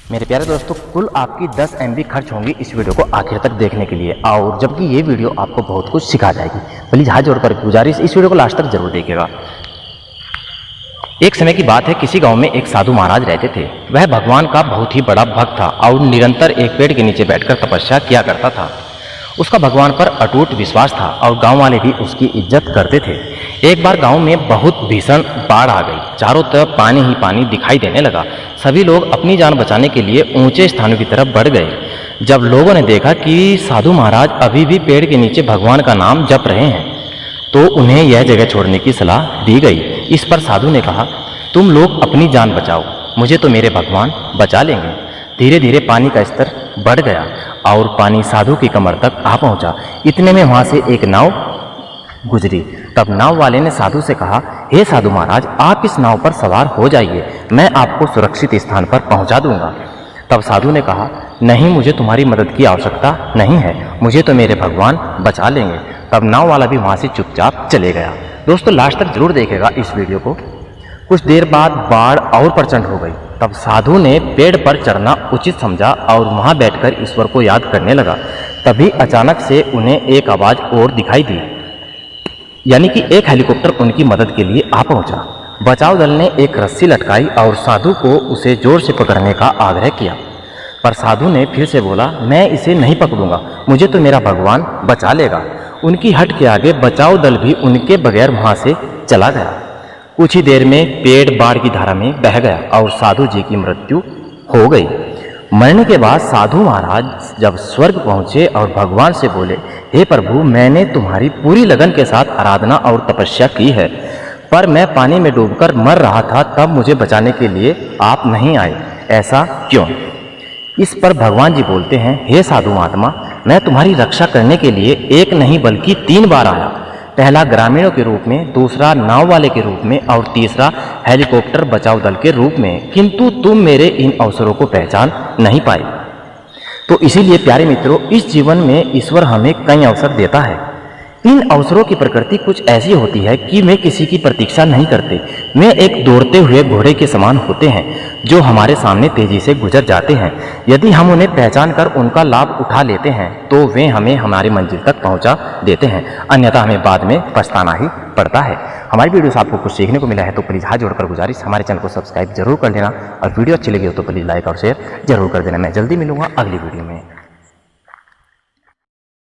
मेरे प्यारे दोस्तों, कुल आपकी 10 MB खर्च होंगी इस वीडियो को आखिर तक देखने के लिए, और जबकि ये वीडियो आपको बहुत कुछ सिखा जाएगी। प्लीज़ हाथ जोड़कर गुजारिश, इस वीडियो को लास्ट तक जरूर देखिएगा। एक समय की बात है, किसी गांव में एक साधु महाराज रहते थे। वह भगवान का बहुत ही बड़ा भक्त था और निरंतर एक पेड़ के नीचे बैठकर तपस्या किया करता था। उसका भगवान पर अटूट विश्वास था और गांव वाले भी उसकी इज्जत करते थे। एक बार गांव में बहुत भीषण बाढ़ आ गई। चारों तरफ पानी ही पानी दिखाई देने लगा। सभी लोग अपनी जान बचाने के लिए ऊंचे स्थानों की तरफ बढ़ गए। जब लोगों ने देखा कि साधु महाराज अभी भी पेड़ के नीचे भगवान का नाम जप रहे हैं, तो उन्हें यह जगह छोड़ने की सलाह दी गई। इस पर साधु ने कहा, तुम लोग अपनी जान बचाओ, मुझे तो मेरे भगवान बचा लेंगे। धीरे धीरे पानी का स्तर बढ़ गया और पानी साधु की कमर तक आ पहुंचा। इतने में वहां से एक नाव गुजरी। तब नाव वाले ने साधु से कहा, हे साधु महाराज, आप इस नाव पर सवार हो जाइए, मैं आपको सुरक्षित स्थान पर पहुंचा दूंगा। तब साधु ने कहा, नहीं, मुझे तुम्हारी मदद की आवश्यकता नहीं है, मुझे तो मेरे भगवान बचा लेंगे। तब नाव वाला भी वहां से चुपचाप चले गया। दोस्तों, लास्ट तक जरूर देखेगा इस वीडियो को। कुछ देर बाद बाढ़ और प्रचंड हो गई। तब साधु ने पेड़ पर चढ़ना उचित समझा और वहां बैठकर ईश्वर को याद करने लगा। तभी अचानक से उन्हें एक आवाज और दिखाई दी, यानी कि एक हेलीकॉप्टर उनकी मदद के लिए आ पहुंचा। बचाव दल ने एक रस्सी लटकाई और साधु को उसे जोर से पकड़ने का आग्रह किया, पर साधु ने फिर से बोला, मैं इसे नहीं पकड़ूंगा, मुझे तो मेरा भगवान बचा लेगा। उनकी हट के आगे बचाव दल भी उनके बगैर वहां से चला गया। कुछ ही देर में पेड़ बाढ़ की धारा में बह गया और साधु जी की मृत्यु हो गई। मरने के बाद साधु महाराज जब स्वर्ग पहुंचे और भगवान से बोले, हे प्रभु, मैंने तुम्हारी पूरी लगन के साथ आराधना और तपस्या की है, पर मैं पानी में डूबकर मर रहा था, तब मुझे बचाने के लिए आप नहीं आए, ऐसा क्यों? इस पर भगवान जी बोलते हैं, हे साधु महात्मा, मैं तुम्हारी रक्षा करने के लिए एक नहीं बल्कि 3 बार आया। पहला ग्रामीणों के रूप में, दूसरा नाव वाले के रूप में और तीसरा हेलीकॉप्टर बचाव दल के रूप में, किंतु तुम मेरे इन अवसरों को पहचान नहीं पाए। तो इसीलिए प्यारे मित्रों, इस जीवन में ईश्वर हमें कई अवसर देता है। इन अवसरों की प्रकृति कुछ ऐसी होती है कि वे किसी की प्रतीक्षा नहीं करते। वे एक दौड़ते हुए घोड़े के समान होते हैं जो हमारे सामने तेजी से गुजर जाते हैं। यदि हम उन्हें पहचान कर उनका लाभ उठा लेते हैं तो वे हमें हमारी मंजिल तक पहुंचा देते हैं, अन्यथा हमें बाद में पछताना ही पड़ता है। हमारी वीडियो से आपको कुछ सीखने को मिला है तो प्लीज़ हाथ जोड़कर गुजारिश, हमारे चैनल को सब्सक्राइब जरूर कर लेना, और वीडियो अच्छी लगी हो तो प्लीज़ लाइक और शेयर जरूर कर देना। मैं जल्दी मिलूंगा अगली वीडियो में।